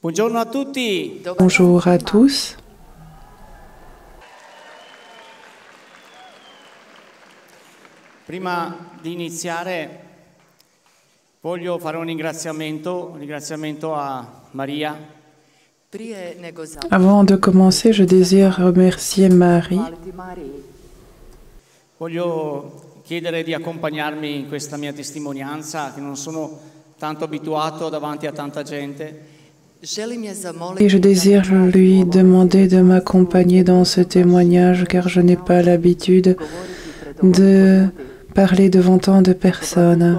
Buongiorno a tutti. Bonjour à tous. Prima di iniziare voglio fare un ringraziamento a Maria. Avant de commencer, je désire remercier Marie. Voglio chiedere di accompagnarmi in questa mia testimonianza, che non sono tanto abituato davanti a tanta gente. Et je désire lui demander de m'accompagner dans ce témoignage car je n'ai pas l'habitude de parler devant tant de personnes.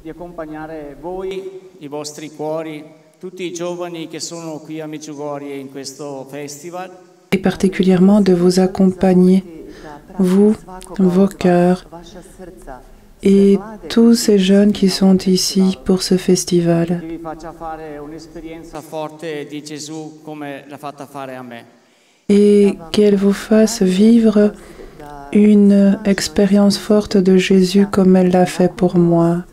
Di accompagnare voi, i vostri cuori, tutti i giovani che sono qui a Medjugorje in questo festival. Et particulièrement de vous accompagner, vous, vos cœurs, et tous ces jeunes qui sont ici pour ce festival. Et qu'elle vous fasse vivre une expérience forte de Jésus comme elle l'a fait pour moi.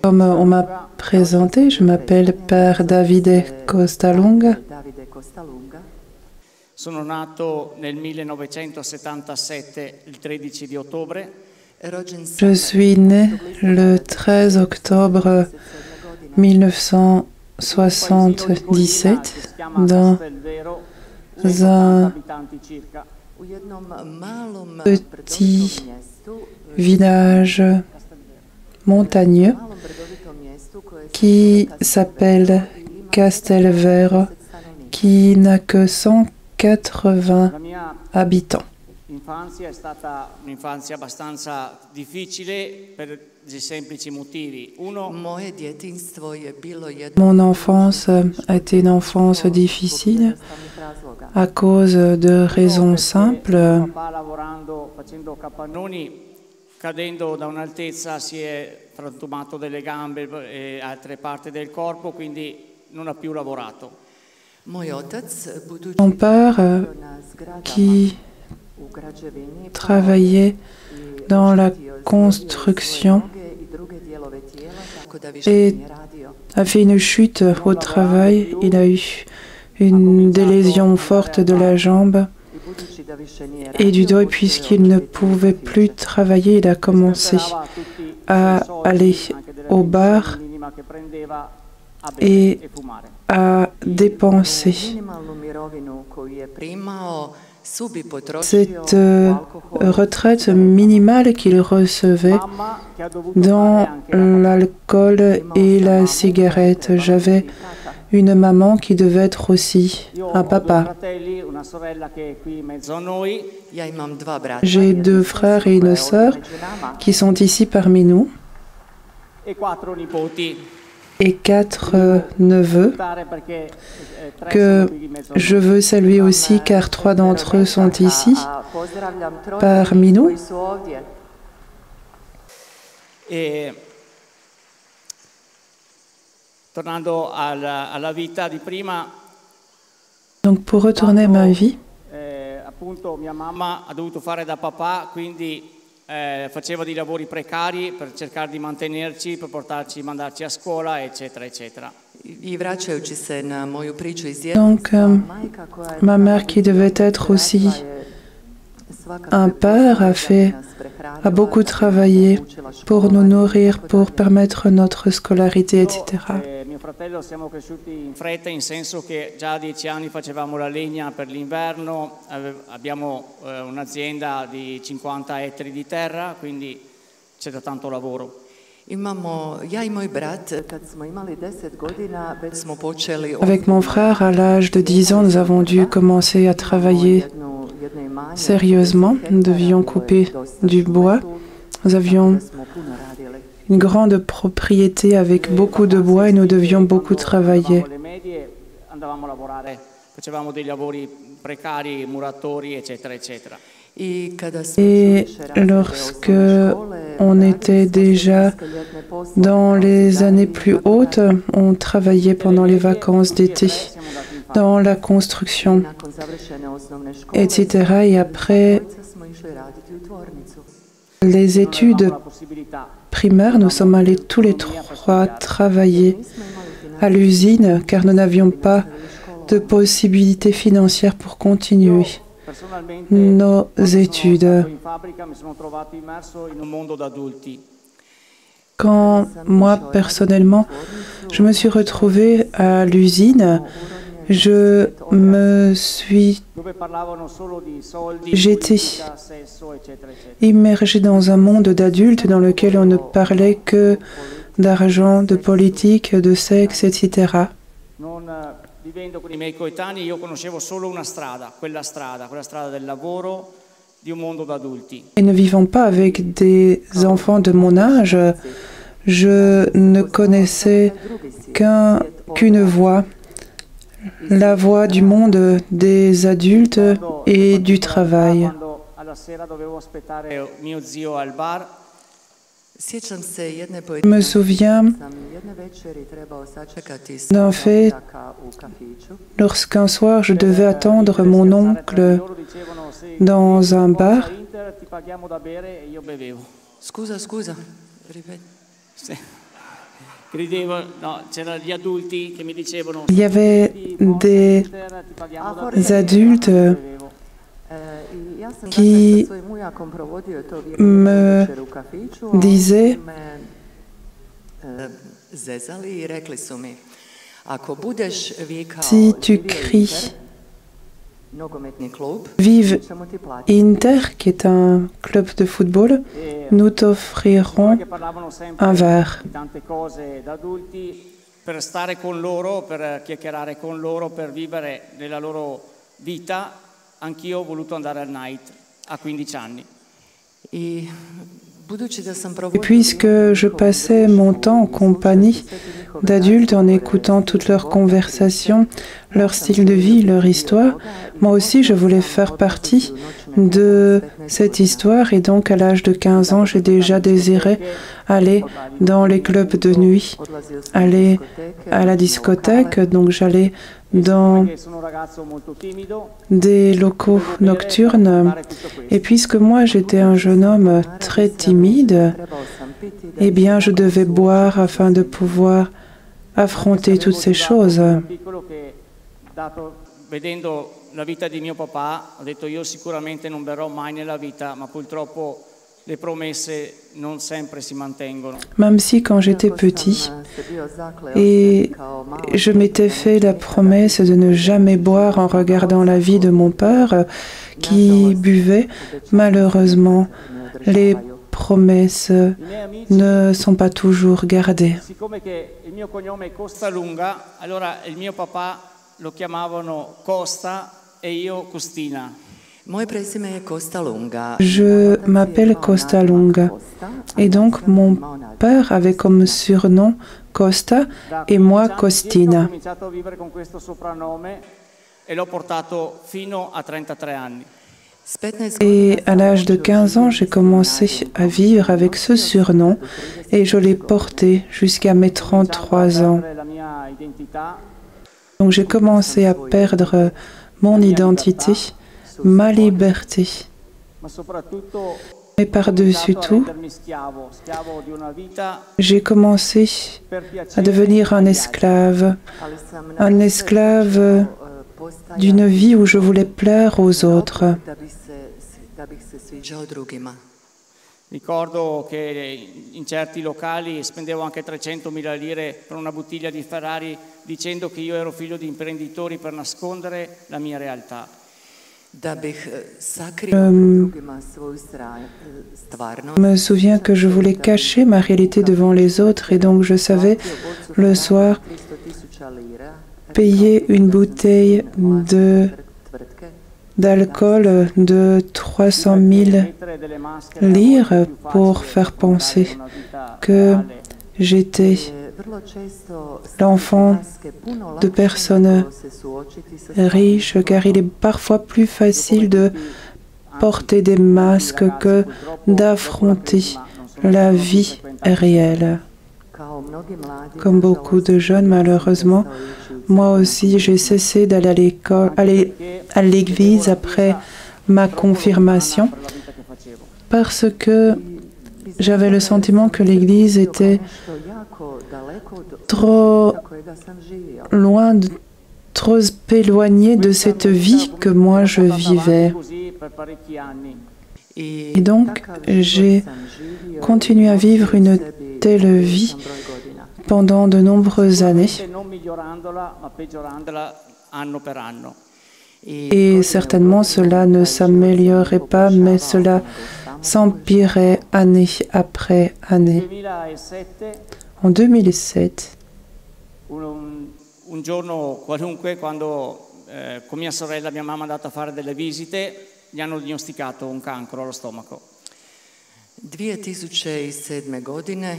Comme on m'a présenté, je m'appelle Père Davide Costalunga. Sono nato nel 1977, il 13 di ottobre. Je suis né le 13 octobre 1977 dans un petit village montagneux qui s'appelle Castelvero, qui n'a que 180 habitants. L'infanzia è stata un'infanzia abbastanza difficile per dei semplici motivi. Mon enfance a été une enfance difficile à cause de raisons simples. Facendo capannoni, cadendo da un'altezza si è frantumato delle gambe e altre parti del corpo, quindi non ha più lavorato. Mon père, qui travaillait dans la construction et a fait une chute au travail. Il a eu des lésions fortes de la jambe et du dos, et puisqu'il ne pouvait plus travailler, il a commencé à aller au bar et à dépenser. Cette retraite minimale qu'il recevait dans l'alcool et la cigarette. J'avais une maman qui devait être aussi un papa. J'ai deux frères et une sœur qui sont ici parmi nous et quatre neveux que je veux saluer aussi car trois d'entre eux sont ici parmi nous. Et tornando alla vita di prima, donc pour retourner à ma vie, appunto mia mamma ha dovuto fare da papà, quindi faceva dei lavori precari per cercare di mantenerci, per mandarci a scuola, eccetera, eccetera. Donc ma mère qui devait être aussi un père a beaucoup travaillé pour nous nourrir, pour permettre notre scolarité, etc. Mio fratello siamo cresciuti in fretta, in senso che già a 10 anni facevamo la legna per l'inverno, abbiamo un'azienda di 50 ettari di terra, quindi c'era tanto lavoro. Avec mon frère, à l'âge de 10 ans, nous avons dû commencer à travailler sérieusement. Nous devions couper du bois. Nous avions une grande propriété avec beaucoup de bois et nous devions beaucoup travailler. Facevamo dei lavori precari, muratori, eccetera, eccetera. Et lorsque on était déjà dans les années plus hautes, on travaillait pendant les vacances d'été dans la construction, etc. Et après, les études primaires, nous sommes allés tous les trois travailler à l'usine car nous n'avions pas de possibilités financières pour continuer nos études. Quand moi, personnellement, je me suis retrouvée à l'usine, j'étais immergée dans un monde d'adultes dans lequel on ne parlait que d'argent, de politique, de sexe, etc. Et ne vivant pas avec des enfants de mon âge, je ne connaissais qu'une voie, la voie du monde des adultes et du travail. Je me souviens d'un fait lorsqu'un soir je devais attendre mon oncle dans un bar. Il y avait des adultes qui me disaient si tu cries Vive Inter, qui est un club de football, nous t'offrirons un verre. Per stare con loro, per chiacchierare con loro, per vivere nella loro vita, anch'io ho voluto andare al night a 15 anni. Et puisque je passais mon temps en compagnie d'adultes en écoutant toutes leurs conversations, leur style de vie, leur histoire, moi aussi je voulais faire partie de cette histoire et donc à l'âge de 15 ans, j'ai déjà désiré aller dans les clubs de nuit, aller à la discothèque, donc j'allais dans des locaux nocturnes. Et puisque moi j'étais un jeune homme très timide, eh bien je devais boire afin de pouvoir affronter toutes ces choses. Vedendo la vita di mio papà, ho detto io sicuramente non berrò mai nella vita, ma purtroppo le promesse non sempre si mantengono. Même si quand j'étais petit, et je m'étais fait la promesse de ne jamais boire en regardant la vie de mon père qui buvait, malheureusement, les promesses ne sont pas toujours gardées. Siccome che il mio cognome è Costalunga, allora il mio papà lo chiamavano Costa e io Costina. Je m'appelle Costalunga et donc mon père avait comme surnom Costa et moi Costina. Ho cominciato a vivere con questo soprannome e l'ho portato fino a 33 anni. Et à l'âge de 15 ans, j'ai commencé à vivre avec ce surnom et je l'ai porté jusqu'à mes 33 ans. Donc j'ai commencé à perdre mon identité, ma liberté. Mais par-dessus tout, j'ai commencé à devenir un esclave d'une vie où je voulais plaire aux autres. Ricordo che in certi locali spendevo anche 300.000 lire per una bottiglia di Ferrari dicendo che io ero figlio di imprenditori per nascondere la mia realtà. Je me souviens que je voulais cacher ma réalité devant les autres et donc je savais le soir payer une bouteille d'alcool de 300 000 lire pour faire penser que j'étais l'enfant de personnes riches, car il est parfois plus facile de porter des masques que d'affronter la vie réelle. Comme beaucoup de jeunes, malheureusement, moi aussi, j'ai cessé d'aller à l'école, aller à l'église après ma confirmation, parce que j'avais le sentiment que l'Église était trop loin, trop éloignée de cette vie que moi je vivais. Et donc, j'ai continué à vivre une telle vie pendant de nombreuses années. Et certainement, cela ne s'améliorait pas, mais cela s'empirait année après année. En 2007, un giorno qualunque, quando con mia sorella mia mamma è andata a fare delle visite, gli hanno diagnosticato un cancro allo stomaco. 2007. godine,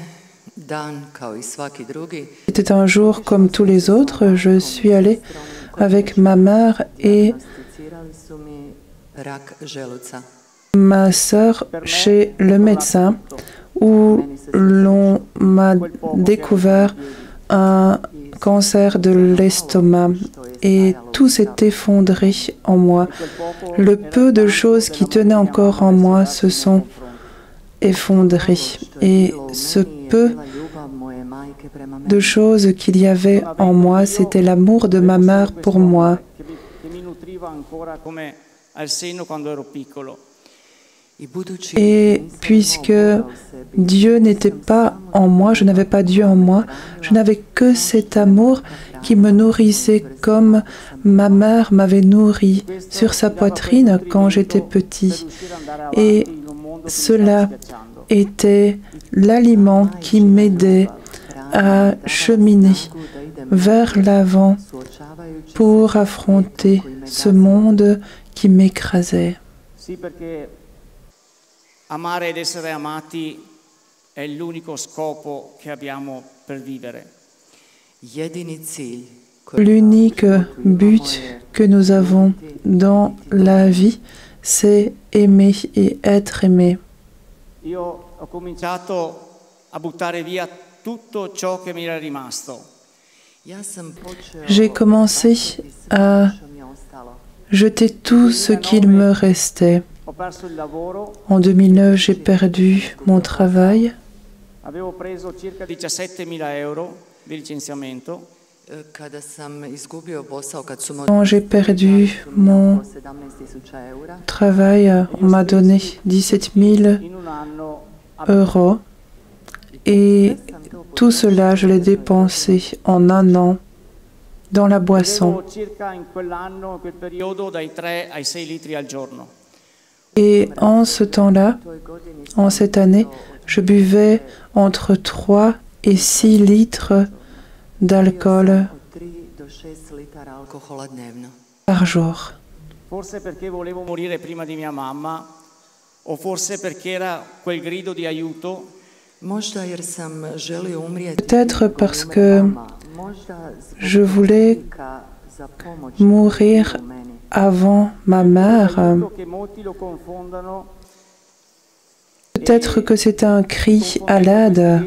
dan kao i svaki drugi. C'était un jour comme tous les autres. Je suis allée avec ma mère et ma sœur chez le médecin où l'on m'a découvert un cancer de l'estomac et tout s'est effondré en moi. Le peu de choses qui tenaient encore en moi se sont effondrées et ce peu de choses qu'il y avait en moi, c'était l'amour de ma mère pour moi. Et puisque Dieu n'était pas en moi, je n'avais pas Dieu en moi, je n'avais que cet amour qui me nourrissait comme ma mère m'avait nourri sur sa poitrine quand j'étais petit. Et cela était l'aliment qui m'aidait à cheminer vers l'avant pour affronter ce monde qui m'écrasait. Amare ed essere amati è l'unico scopo che abbiamo per vivere. L'unique but que nous avons dans la vie, c'est aimer et être aimé. Io ho cominciato a buttare via tutto ciò che mi era rimasto. J'ai commencé à jeter tout ce qu'il me restait. En 2009, j'ai perdu mon travail. Avevo preso circa 17.000 euro di licenziamento. Quand j'ai perdu mon travail, on m'a donné 17 000 euros et tout cela, je l'ai dépensé en un an dans la boisson. Et en ce temps-là, en cette année, je buvais entre 3 et 6 litres d'alcool par jour. Forse perché volevo morire prima di mia mamma, o forse perché era quel grido di aiuto. Peut-être parce que je voulais mourir avant ma mère. Peut-être que c'était un cri à l'aide.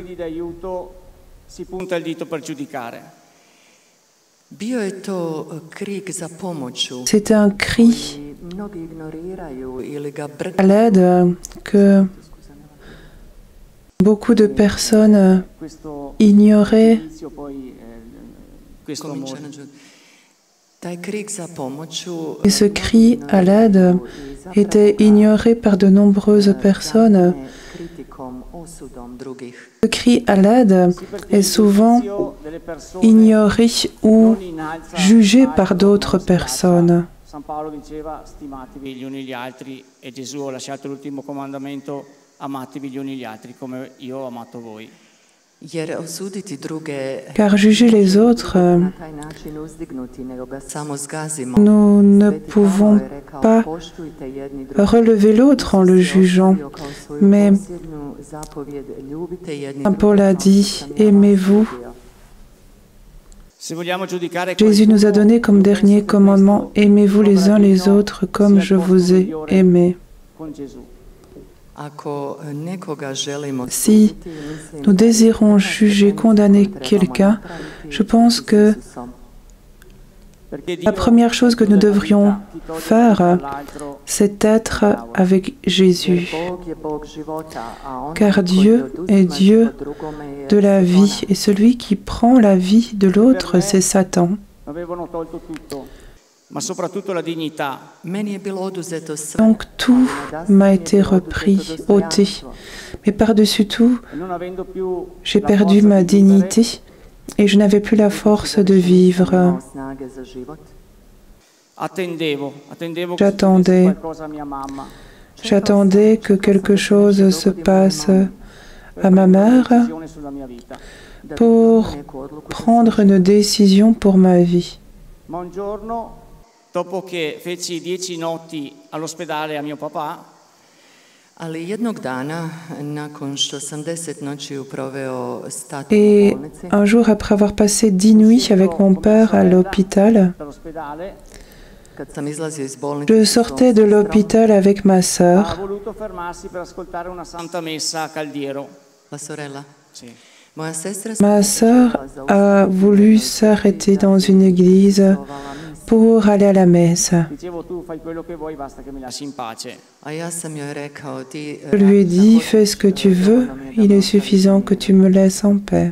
C'était un cri à l'aide que beaucoup de personnes ignoraient. Et ce cri à l'aide était ignoré par de nombreuses personnes. Ce cri à l'aide est souvent ignoré ou jugé par d'autres personnes. San Paolo diceva: stimatevi gli uni gli altri, e Gesù ha lasciato l'ultimo comandamento: amatevi gli uni gli altri come io ho amato voi. Car juger les autres, nous ne pouvons pas relever l'autre en le jugeant. Mais Saint Paul a dit, aimez-vous. Jésus nous a donné comme dernier commandement, aimez-vous les uns les autres comme je vous ai aimés. Si nous désirons juger, condamner quelqu'un, je pense que La première chose que nous devrions faire, c'est être avec Jésus. Car Dieu est Dieu de la vie, et celui qui prend la vie de l'autre, c'est Satan. Donc tout m'a été repris, ôté. Mais par-dessus tout, j'ai perdu ma dignité et je n'avais plus la force de vivre. J'attendais que quelque chose se passe à ma mère pour prendre une décision pour ma vie. Dopo che feci 10 notti all'ospedale a mio papà, et un jour après avoir passé 10 nuits avec mon père à l'hôpital, je sortais de l'hôpital avec ma sœur. Ma sœur a voulu s'arrêter dans une église pour aller à la messe. Je lui ai dit, fais ce que tu veux, il est suffisant que tu me laisses en paix.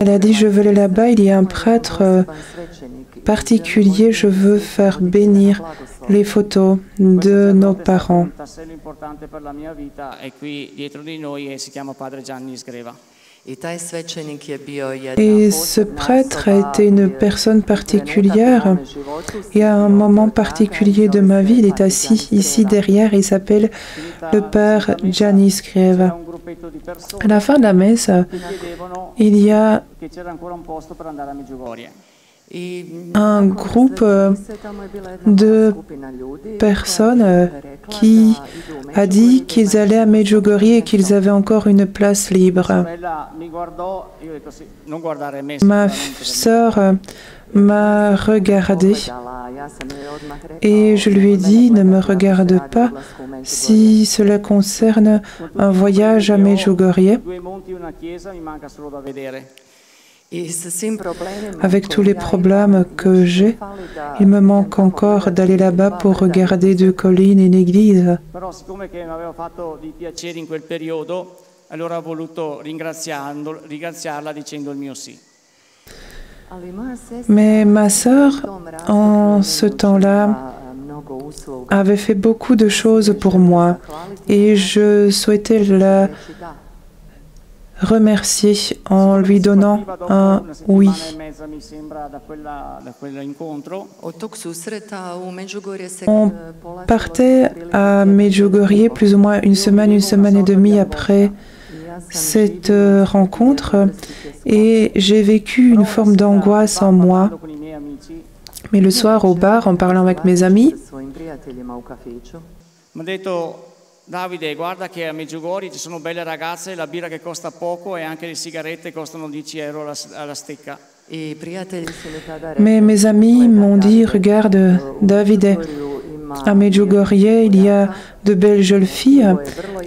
Elle a dit, je veux aller là-bas, il y a un prêtre particulier, je veux faire bénir les photos de nos parents. Et ce prêtre a été une personne particulière. Et à un moment particulier de ma vie, il est assis ici derrière, il s'appelle le père Gianni Sgreva. À la fin de la messe, il y a un groupe de personnes qui a dit qu'ils allaient à Medjugorje et qu'ils avaient encore une place libre. Ma sœur m'a regardé et je lui ai dit, ne me regarde pas si cela concerne un voyage à Medjugorje. Avec tous les problèmes que j'ai, il me manque encore d'aller là-bas pour regarder 2 collines et une église. Mais ma sœur, en ce temps-là, avait fait beaucoup de choses pour moi et je souhaitais la remercier en lui donnant un oui. On partait à Medjugorje plus ou moins une semaine et demie après cette rencontre et j'ai vécu une forme d'angoisse en moi. Mais le soir au bar, en parlant avec mes amis, Davide, guarda che a Medjugorje ci sono belle ragazze, la birra che costa poco e anche le sigarette costano 10 euro alla stecca. Mais mes amis m'ont dit, regarde Davide, à Medjugorje il y a de belles jeunes filles,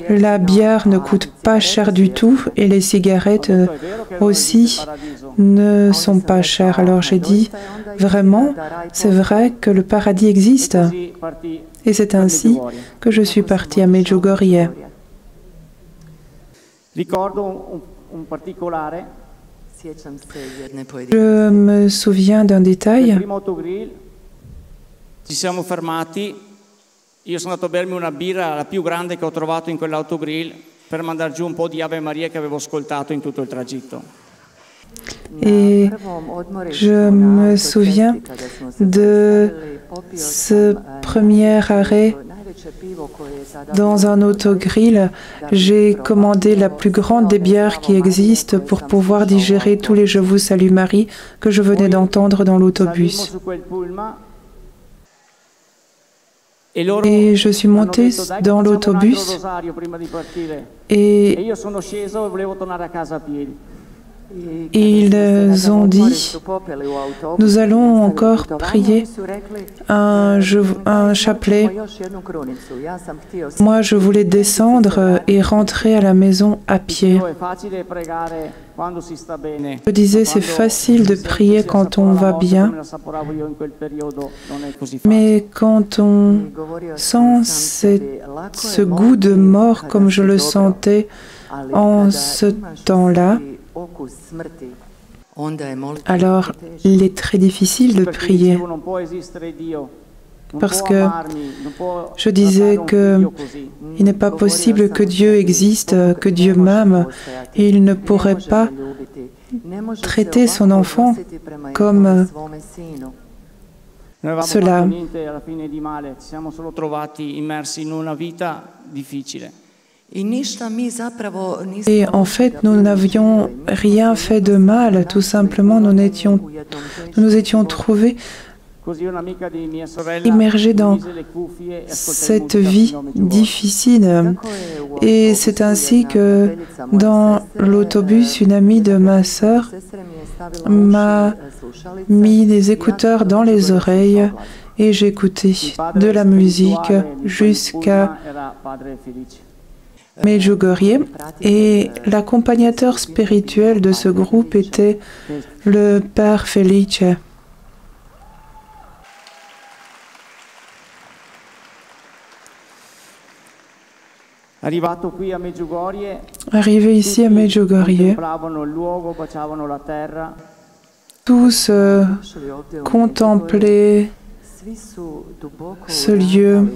la bière ne coûte pas cher du tout et les cigarettes aussi ne sont pas chères. Alors j'ai dit, vraiment, c'est vrai que le paradis existe. Et c'est ainsi que je suis partie à Medjugorje. Je me souviens d'un détail. Ci siamo fermati, io sono andato a bermi una birra, la più grande che ho trovato in quell'autogrill, per mandare giù un po' di Ave Maria che avevo ascoltato in tutto il tragitto. Et je me souviens de ce premier arrêt dans un autogrill. J'ai commandé la plus grande des bières qui existent pour pouvoir digérer tous les Je vous salue Marie que je venais d'entendre dans l'autobus. Et je suis montée dans l'autobus et ils ont dit, nous allons encore prier un chapelet. Moi, je voulais descendre et rentrer à la maison à pied. Je disais, c'est facile de prier quand on va bien, mais quand on sent ce goût de mort comme je le sentais en ce temps-là, alors il est très difficile de prier. Parce que je disais qu'il n'est pas possible que Dieu existe, que Dieu m'aime, et il ne pourrait pas traiter son enfant comme cela. Et en fait, nous n'avions rien fait de mal, tout simplement, nous nous étions trouvés immergés dans cette vie difficile. Et c'est ainsi que dans l'autobus, une amie de ma sœur m'a mis des écouteurs dans les oreilles et j'écoutais de la musique jusqu'à Medjugorje, et l'accompagnateur spirituel de ce groupe était le Père Felice. Arrivé ici à Medjugorje, tous contemplaient ce lieu.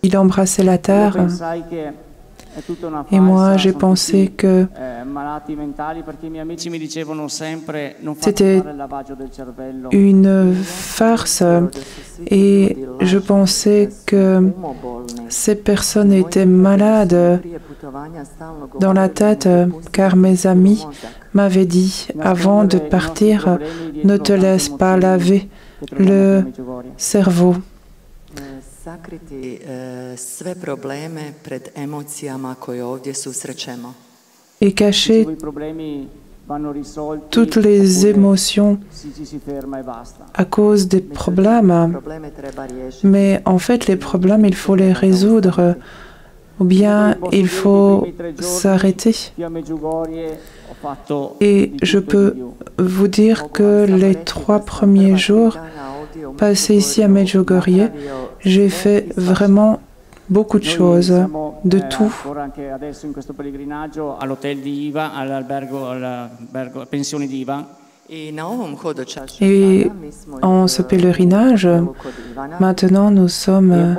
Il embrassait la terre. Et moi, j'ai pensé que c'était une farce et je pensais que ces personnes étaient malades dans la tête car mes amis m'avaient dit avant de partir, ne te laisse pas laver le cerveau. Et cacher toutes les émotions à cause des problèmes. Mais en fait, les problèmes, il faut les résoudre ou bien il faut s'arrêter. Et je peux vous dire que les 3 premiers jours passés ici à Medjugorje, j'ai fait vraiment beaucoup de choses, de tout. Et en ce pèlerinage, maintenant nous sommes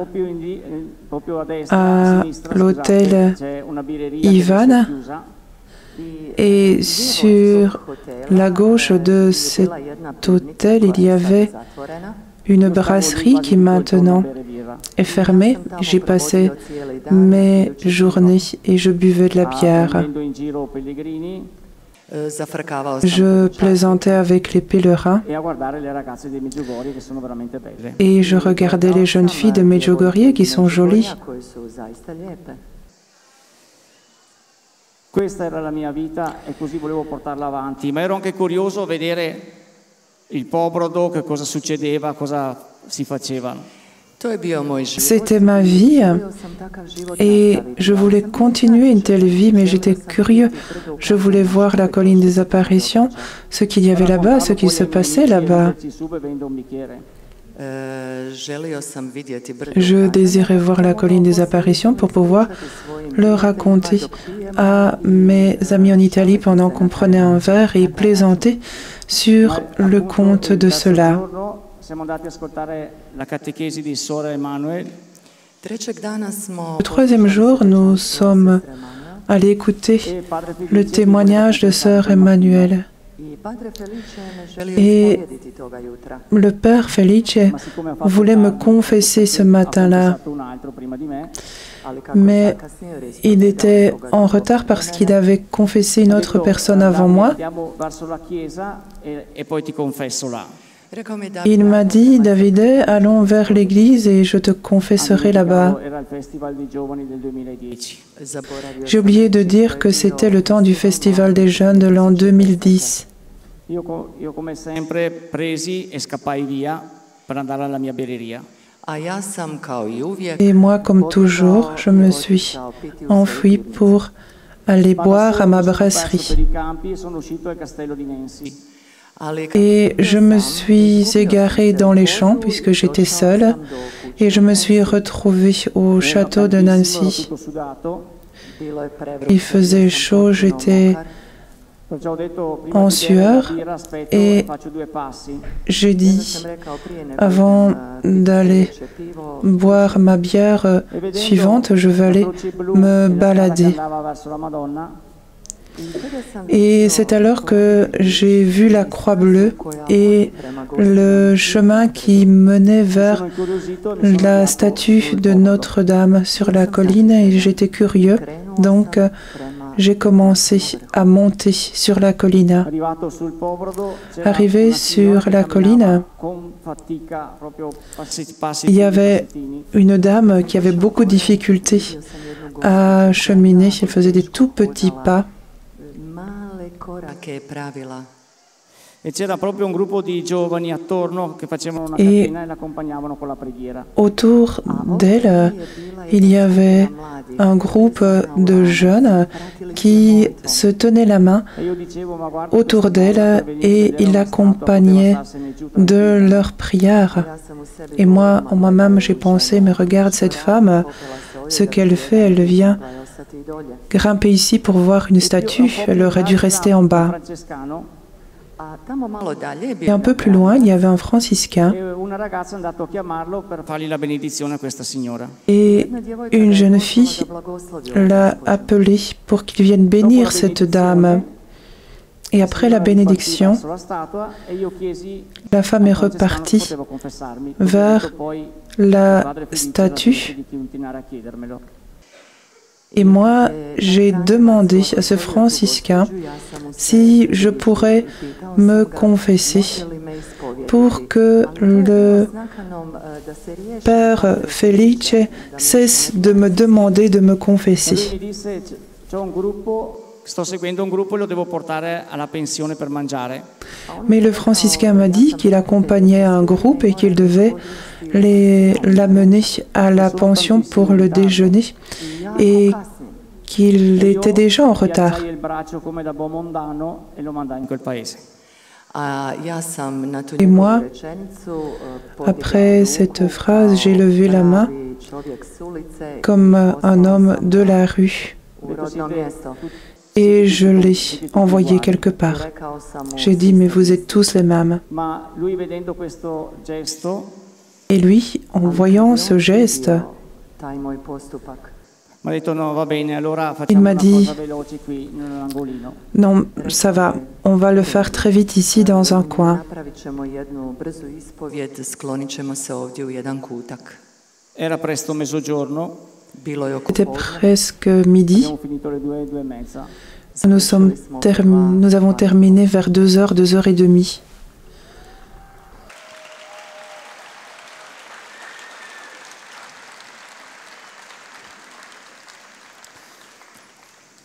à l'hôtel Ivan. Et sur la gauche de cet hôtel, il y avait une brasserie qui maintenant est fermée. J'y passais mes journées et je buvais de la bière. Je plaisantais avec les pèlerins et je regardais les jeunes filles de Medjugorje qui sont jolies. Questa era la mia vita e così volevo portarla avanti, ma ero anche curioso vedere il Pobrodo, che cosa succedeva, cosa si facevano. C'était ma vie et je voulais continuer une telle vie, mais j'étais curieux. Je voulais voir la colline des apparitions, ce qu'il y avait là-bas, ce qui se passait là-bas. Je désirais voir la colline des apparitions pour pouvoir le raconter à mes amis en Italie pendant qu'on prenait un verre et plaisanter sur le compte de cela. Le 3e jour, nous sommes allés écouter le témoignage de Sœur Emmanuelle. Et le Père Felice voulait me confesser ce matin-là, mais il était en retard parce qu'il avait confessé une autre personne avant moi. Il m'a dit, Davide, allons vers l'église et je te confesserai là-bas. J'ai oublié de dire que c'était le temps du Festival des jeunes de l'an 2010. Et moi, comme toujours, je me suis enfui pour aller boire à ma brasserie. Et je me suis égarée dans les champs puisque j'étais seule et je me suis retrouvée au château de Nancy. Il faisait chaud, j'étais en sueur et j'ai dit, avant d'aller boire ma bière suivante, je vais aller me balader. Et c'est alors que j'ai vu la croix bleue et le chemin qui menait vers la statue de Notre-Dame sur la colline et j'étais curieux. Donc, j'ai commencé à monter sur la colline. Arrivé sur la colline, il y avait une dame qui avait beaucoup de difficultés à cheminer. Elle faisait des tout petits pas. Et autour d'elle, il y avait un groupe de jeunes qui se tenaient la main autour d'elle et ils l'accompagnaient de leurs prières. Et moi, en moi-même, j'ai pensé, mais regarde cette femme, ce qu'elle fait, elle vient grimper ici pour voir une statue, elle aurait dû rester en bas. Et un peu plus loin, il y avait un franciscain et une jeune fille l'a appelé pour qu'il vienne bénir cette dame. Et après la bénédiction, la femme est repartie vers la statue. Et moi, j'ai demandé à ce franciscain si je pourrais me confesser pour que le Père Felice cesse de me demander de me confesser. Mais le franciscain m'a dit qu'il accompagnait un groupe et qu'il devait l'amener à la pension pour le déjeuner et qu'il était déjà en retard. Et moi, après cette phrase, j'ai levé la main comme un homme de la rue et je l'ai envoyé quelque part. J'ai dit, mais vous êtes tous les mêmes. Et lui, en voyant ce geste, il m'a dit, non, ça va, on va le faire très vite ici dans un coin. C'était presque midi. Nous avons terminé vers 2h, 2h30.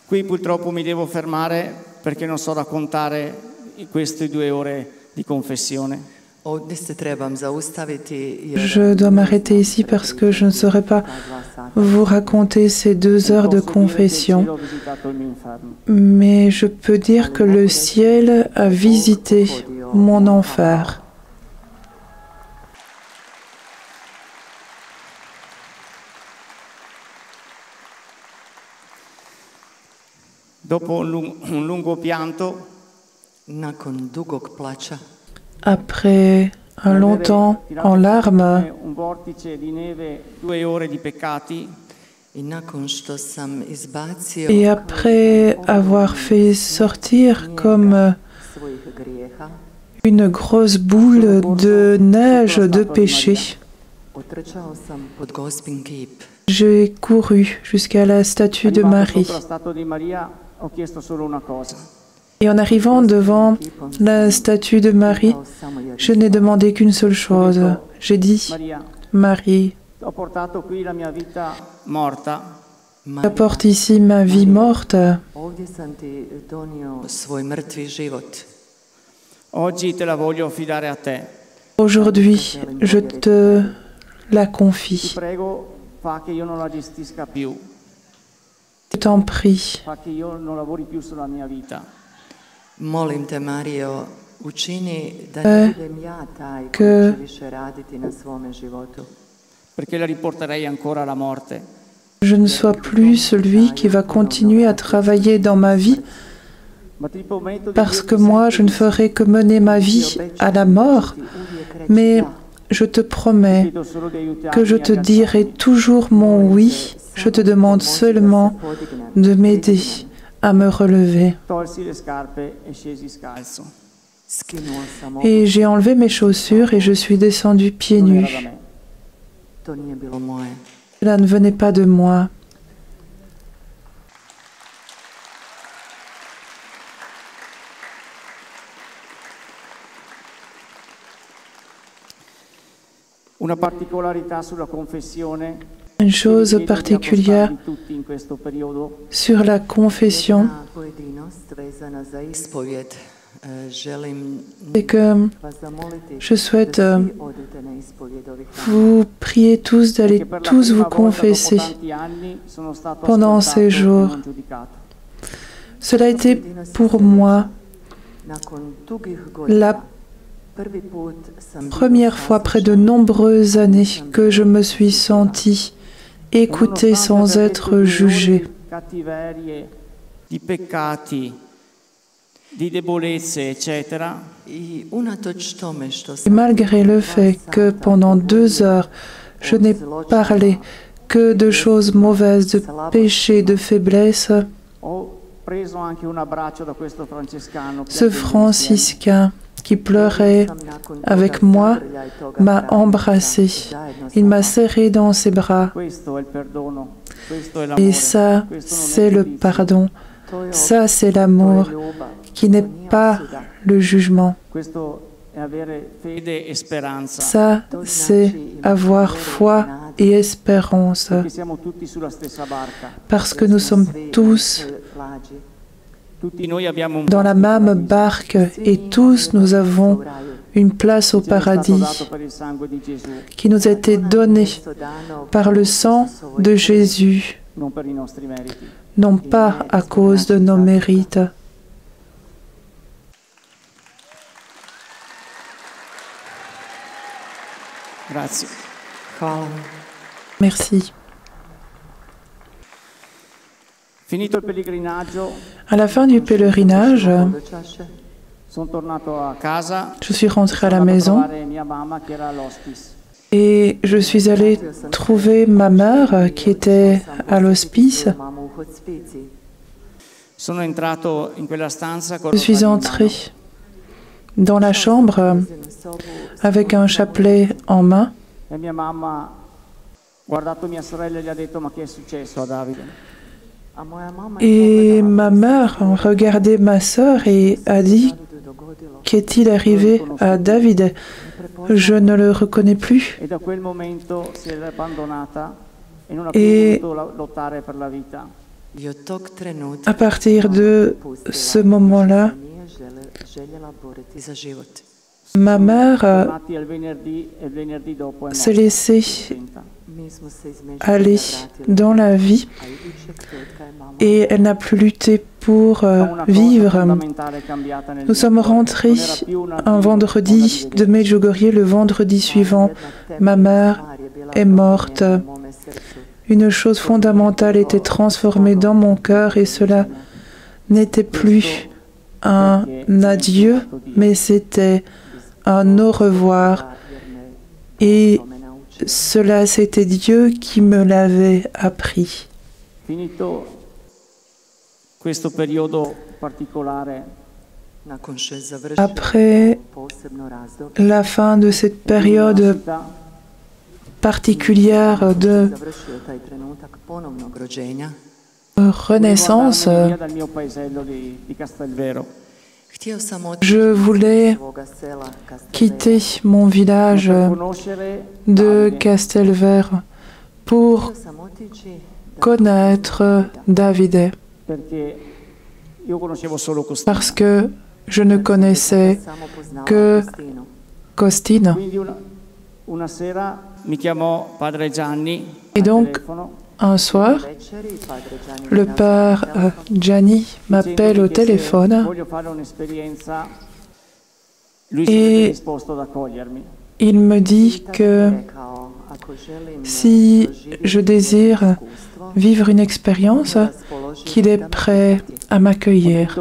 Qui purtroppo mi devo fermare perché non so raccontare queste 2 ore di confessione. Je dois m'arrêter ici parce que je ne saurais pas vous raconter ces 2 heures de confession. Mais je peux dire que le ciel a visité mon enfer. Dopo un lungo pianto, après un long temps en larmes, et après avoir fait sortir comme une grosse boule de neige de péché, j'ai couru jusqu'à la statue de Marie. Et en arrivant devant la statue de Marie, je n'ai demandé qu'une seule chose. J'ai dit, Marie, ho portato qui la mia vita morta, j'apporte ici ma vie morte. ovdje sam ti donio svoj mrtvi život. oggi te la voglio affidare a te. Aujourd'hui, je te la Ti confie. prego, fa che io non la gestisca più, Je t'en prie. fa che io non lavori più sulla mia vita. Molim te, Marijo, učini da ne budem ja taj koji će više raditi na svome životu. Perché la riporterei ancora alla morte. Je ne sois plus celui qui va continuer à travailler dans ma vie, Ma ti prometto di parce que moi, je ne ferai que mener ma vie à la mort, mais je te promets chiedo solo di aiutarmi que je te dirai toujours mon oui. Je te demande seulement de m'aider à me relever. tolsi le scarpe e scesi scalzo. Skinuo sam ovo, Et j'ai enlevé mes chaussures et je suis descendu pieds Non era nus. da me. to nije bilo moje. Cela ne venait pas de moi. Una particolarità sulla confessione. Une chose particulière Di tutti in questo periodo. sur la confession, Jedna pojedinost vezana za ispovjed. Želim c'est que vas zamoliti je souhaite da svi odete na ispovjed ovih dana. vous prier tous d'aller Che per la tous prima vous volta confesser dopo tanti anni sono stato pendant ascoltato ces e jours. non giudicato. Cela a été pour moi Nakon dugih godina, la prvi put sam bila première fois près de nombreuses années que je me suis sentie écoutée sans être jugée. Cattiverie, di peccati, di debolezze, eccetera, I unatoč tome što Et sam malgré le fait que pendant 2 heures, je n'ai parlé que de choses mauvaises, de péchés, de faiblesse, ho preso anche un abbraccio da questo francescano. ce franciscain qui pleurait avec moi m'a embrassé. Il m'a serré dans ses bras. Questo è il perdono, questo è Et l'amore. ça, Questo non è c'est le giudizio. pardon. Ça, c'est l'amour qui n'est pas le jugement. Questo è avere fede e speranza. Ça, c'est avoir foi et espérance. Che siamo tutti sulla stessa barca. Parce que nous sommes tous Tutti noi abbiamo un dans la même barque et tous nous avons une place au ci è stato dato paradis per il sangue di Gesù, qui nous a été donnée par le sang de Jésus, non per i nostri meriti. non pas à cause de nos mérites. Grazie. Hvala. Merci. Finito il pellegrinaggio, À la fin du pèlerinage, Do čaše. sono tornato a casa. je suis rentrée à la Sono andato a maison trovare mia mamma che era all'hospice. et je suis allée trouver ma mère qui était à l'hospice. Mamu u hospiciji. Sono entrato in quella stanza con Je suis entrée dans la chambre avec un chapelet en main e mia mamma ha guardato mia sorella e gli ha detto: ma che è successo a Davide? A moja mama et ma mère regardait ma sœur et a dit: qu'est-il arrivé à David? Je ne le reconnais plus. E da quel momento si è abbandonata e non ha E- più voluto lottare per la vita. I od tog trenutka À partir de ce moment-là, nije željela boriti za život. ma mère Tornati al venerdì e il venerdì dopo è s'est morta. laissée Mi smo se između aller vratili, dans la vie a idućeg petka je mama et elle n'a plus lutté pour Una cosa vivre. fondamentale è cambiata nel Nous sommes mio cuore. rentrés Non era più una un vendredi de Medjugorje. Le vendredi suivant, ma mère est morte. u mome srcu. Une chose fondamentale était transformée dans mon cœur et cela n'était plus un adieu, mais c'était un au revoir. Et cela, c'était Dieu qui me l'avait appris. Finito questo periodo particolare, Nakon što je završio Après posebno razdoblje, la fin de cette période l'università, particulière de završio taj trenutak ponovnog rođenja, renaissance, volevo andarmene via dal mio paesello di Castelvero. Je voulais quitter mon village de Castelvert pour connaître Davide, parce que je ne connaissais que Costine. Et donc, un soir, le père Gianni m'appelle au téléphone et il me dit que si je désire vivre une expérience, qu'il est prêt à m'accueillir.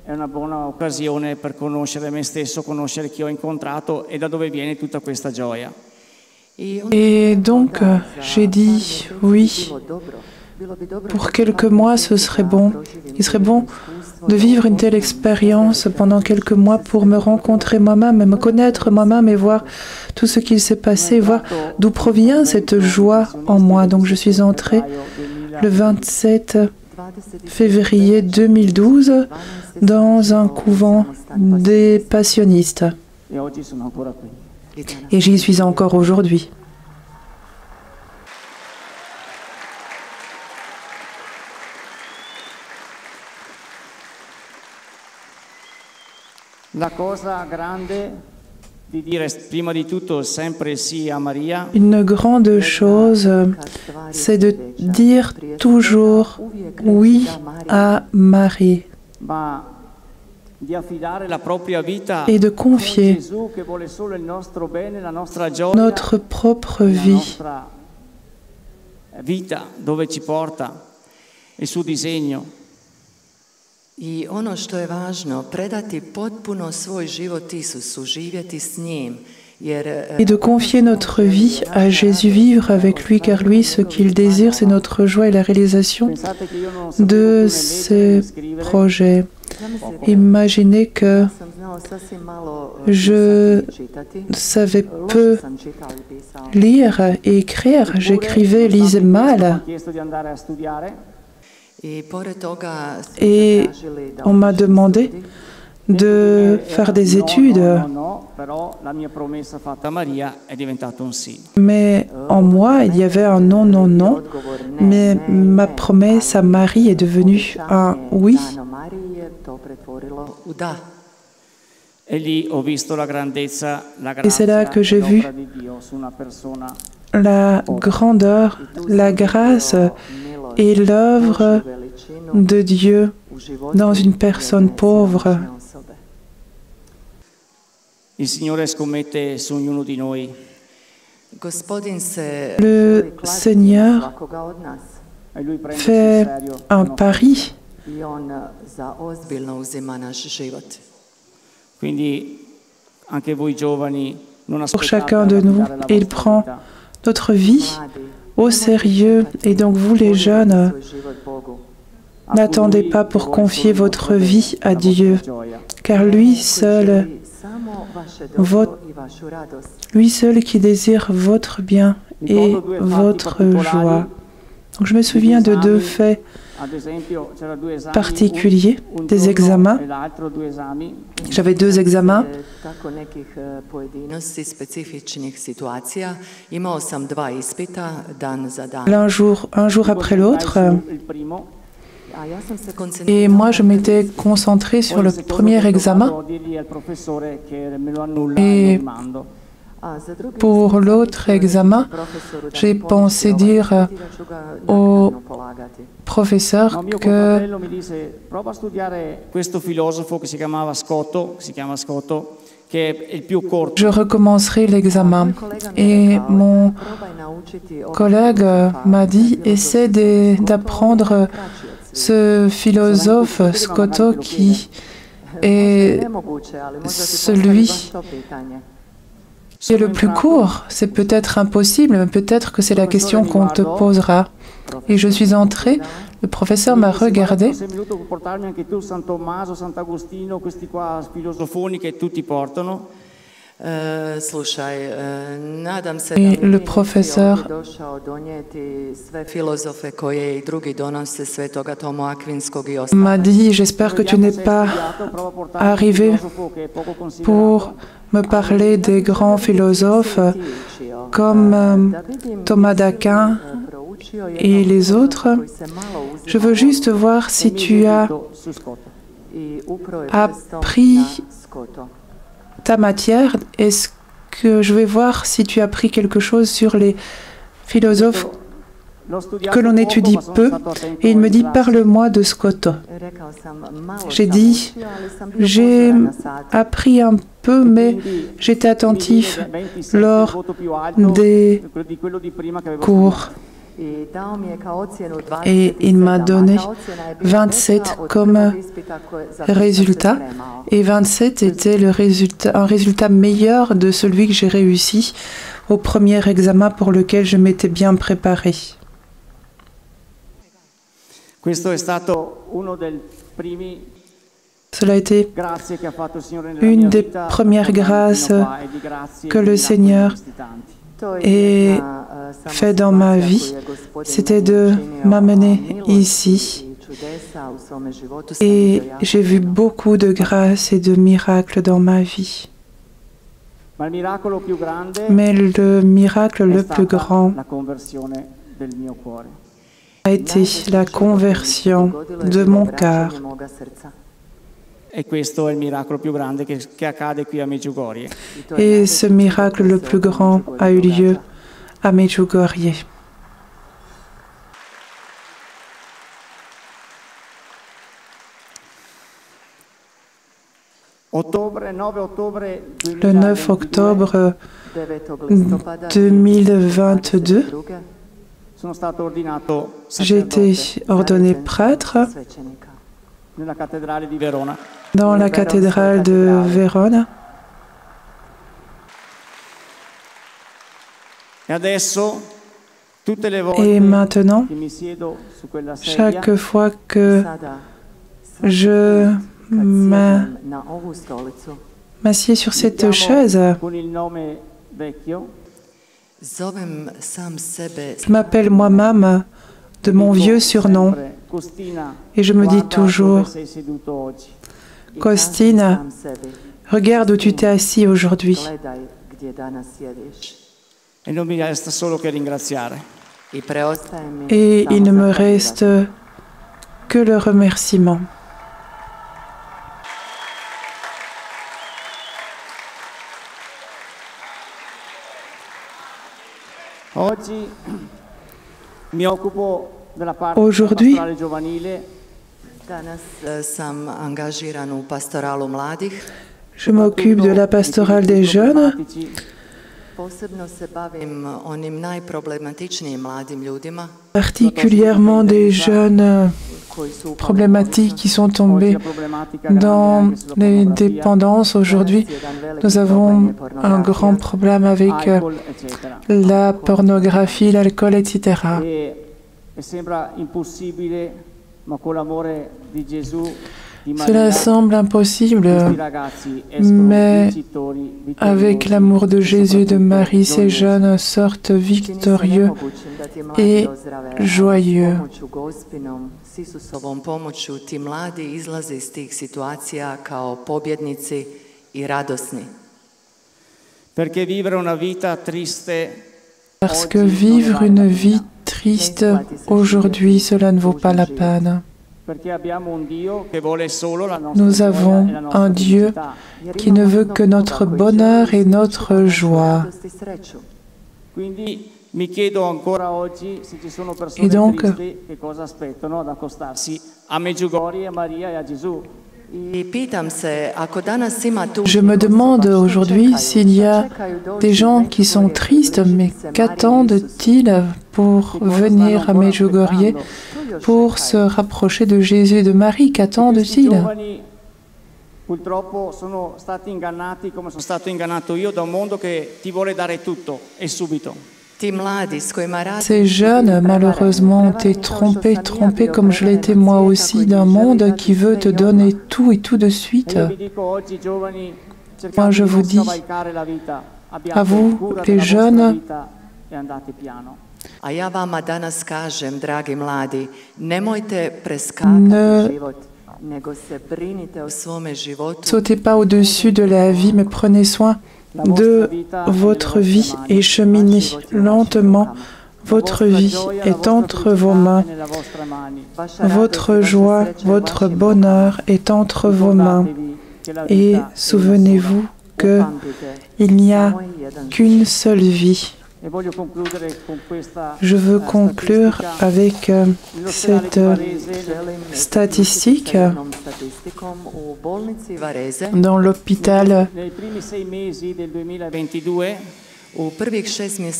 È una buona occasione per conoscere me stesso, conoscere chi ho incontrato e da dove viene tutta questa gioia. Et donc, j'ai dit oui. Pour quelques mois, ce serait bon. Il serait bon de vivre une telle expérience pendant quelques mois pour me rencontrer moi-même, me connaître moi-même et voir tout ce qu'il s'est passé, voir d'où provient cette joie en moi. Donc, je suis entrée le 27 février 2012 dans un couvent des passionnistes. Et j'y suis encore aujourd'hui. La cosa grande di dire prima di tutto sempre sì a Maria. Une grande chose, c'est de dire toujours oui à Marie et de confier notre propre vie, dove ci porta, il suo disegno. I ono što je važno, predati potpuno svoj život Isusu, živjeti s njim. Et de confier notre vie à Jésus, vivre avec lui, car lui, ce qu'il désire, c'est notre joie et la réalisation de ses projets. Imaginez que je savais peu lire et écrire. J'écrivais, lisais mal. Et on m'a demandé de faire des études. Mais en moi, il y avait un non, non, non. Mais ma promesse à Marie est devenue un oui. Et c'est là que j'ai vu la grandeur, la grâce et l'œuvre de Dieu dans une personne pauvre. Le Seigneur fait un pari. Pour chacun de nous, il prend notre vie au sérieux. Et donc vous les jeunes, n'attendez pas pour confier votre vie à Dieu, car lui seul qui désire votre bien et votre joie. Donc je me souviens de deux faits particuliers, des examens. J'avais deux examens. Un jour après l'autre. Et moi, je m'étais concentrée sur le premier examen. Et pour l'autre examen, j'ai pensé dire au professeur que je recommencerai l'examen. Et mon collègue m'a dit, essaie d'apprendre ce philosophe Scotto qui est celui qui est le plus court. C'est peut-être impossible, mais peut-être que c'est la question qu'on te posera. Et je suis entrée, le professeur m'a regardé. Et le professeur m'a dit, j'espère que tu n'es pas arrivé pour me parler des grands philosophes comme Thomas d'Aquin et les autres. Je veux juste voir si tu as appris ta matière. Est-ce que je vais voir si tu as appris quelque chose sur les philosophes que l'on étudie peu? Et il me dit, parle-moi de Scott. J'ai dit, j'ai appris un peu, mais j'étais attentif lors des cours. Et il m'a donné 27 comme résultat. Et 27 était un résultat meilleur de celui que j'ai réussi au premier examen pour lequel je m'étais bien préparé. Cela a été une des premières grâces que le Seigneur ait fait dans ma vie, c'était de m'amener ici. Et j'ai vu beaucoup de grâces et de miracles dans ma vie. Mais le miracle le plus grand a été la conversion de mon cœur. Et ce miracle le plus grand a eu lieu à Medjugorje. Le 9 octobre 2022, j'ai été ordonné prêtre dans la cathédrale de Vérone. Et maintenant, chaque fois que je m'assieds sur cette chaise, je m'appelle moi-même de mon vieux surnom et je me dis toujours, Costina, regarde où tu t'es assis aujourd'hui. Et il ne me reste que le remerciement. Aujourd'hui, je m'occupe de la pastorale des jeunes. Particulièrement des jeunes problématiques qui sont tombés dans les dépendances. Aujourd'hui, nous avons un grand problème avec la pornographie, l'alcool, etc. Cela semble impossible, mais avec l'amour de Jésus et de Marie, ces jeunes sortent victorieux et joyeux. Parce que vivre une vie triste aujourd'hui, cela ne vaut pas la peine. Nous avons un Dieu qui ne veut que notre bonheur et notre joie. Et donc, je me demande aujourd'hui s'il y a des gens qui sont tristes, mais qu'attendent-ils pour venir à Medjugorje, pour se rapprocher de Jésus et de Marie? Qu'attendent-ils? Purtroppo sono stati ingannati come sono stato ingannato io da un mondo che ti vuole dare tutto e subito. Ces jeunes, malheureusement, ont été trompés comme je l'ai été moi aussi, d'un monde qui veut te donner tout et tout de suite. Moi, je vous dis, à vous, les jeunes, A ja vama danas kažem, dragi mladi, nemojte preskakati život, nego se brinite o svome životu. Sautez pas au-dessus de la vie, mais prenez soin de votre vie et cheminez lentement. Votre vie est entre vos mains. Votre joie, votre bonheur est entre vos mains. Et souvenez-vous qu'il n'y a qu'une seule vie. Je veux conclure avec cette statistique. Dans l'hôpital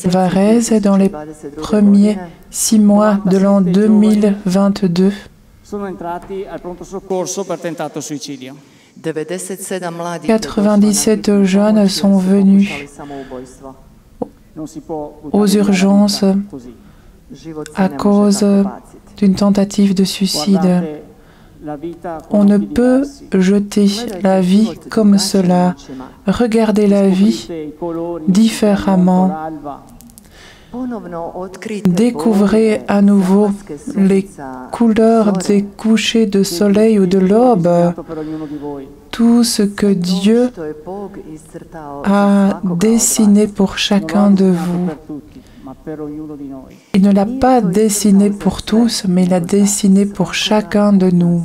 Varese, dans les premiers 6 mois de l'an 2022, 97 jeunes sont venus aux urgences à cause d'une tentative de suicide. On ne peut jeter la vie comme cela. Regardez la vie différemment. Découvrez à nouveau les couleurs des couchers de soleil ou de l'aube. Tout ce que Dieu a dessiné pour chacun de vous. Il ne l'a pas dessiné pour tous, mais il l'a dessiné pour chacun de nous.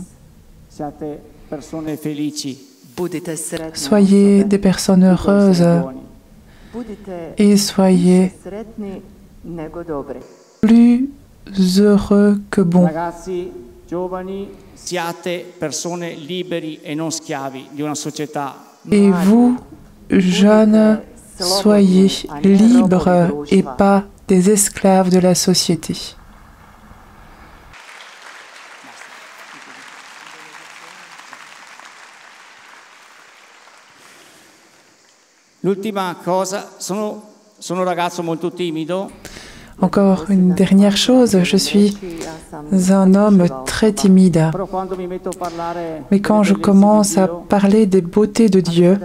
Soyez des personnes heureuses et soyez plus heureux que bons. Et vous, jeunes, soyez libres et pas des esclaves de la société. Encore une dernière chose, je suis un homme très timide. Mais quand je commence à parler des beautés de Dieu,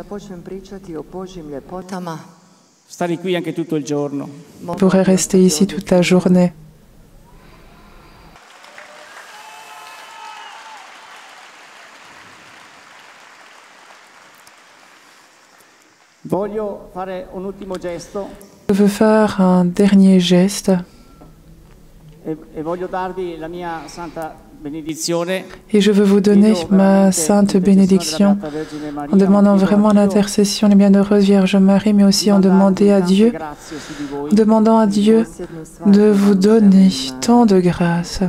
je pourrais rester ici toute la journée. Je veux faire un dernier geste et je veux vous donner ma sainte bénédiction en demandant vraiment l'intercession des bienheureuses Vierge Marie, mais aussi en demandant à Dieu de vous donner tant de grâce.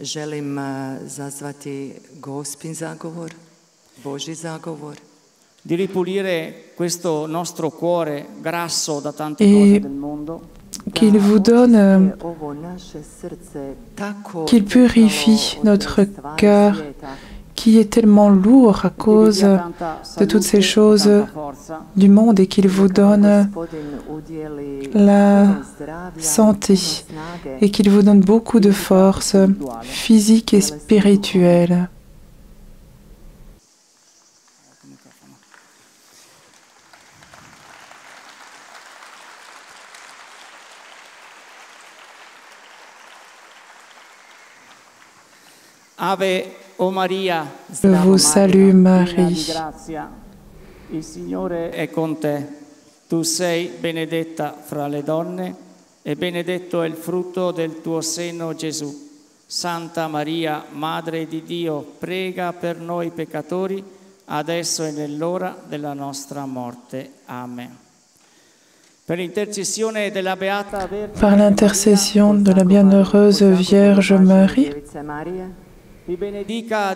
Želim zazvati Gospin zagovor, Božji zagovor. Di ripulire questo nostro cuore grasso da tante cose del mondo. Qu'il vous donne, qu'il purifie notre cœur qui est tellement lourd à cause de toutes ces choses du monde et qu'il vous donne la santé et qu'il vous donne beaucoup de force physique et spirituelle. Je vous salue Marie. Il Signore è con te. Tu sei benedetta fra le donne e benedetto è il frutto del tuo seno, Gesù. Santa Maria, Madre di Dio, prega per noi peccatori, adesso e nell'ora della nostra morte. Amen. Par l'intercession de la bienheureuse Vierge Marie,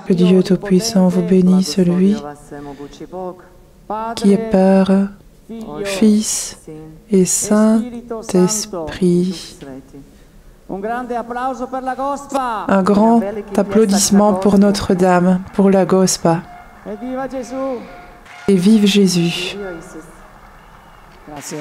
que Dieu Tout-Puissant vous bénisse, lui qui est Père, Fils et Saint-Esprit. Un grand applaudissement pour Notre-Dame, pour la Gospa. Et vive Jésus. Grazie.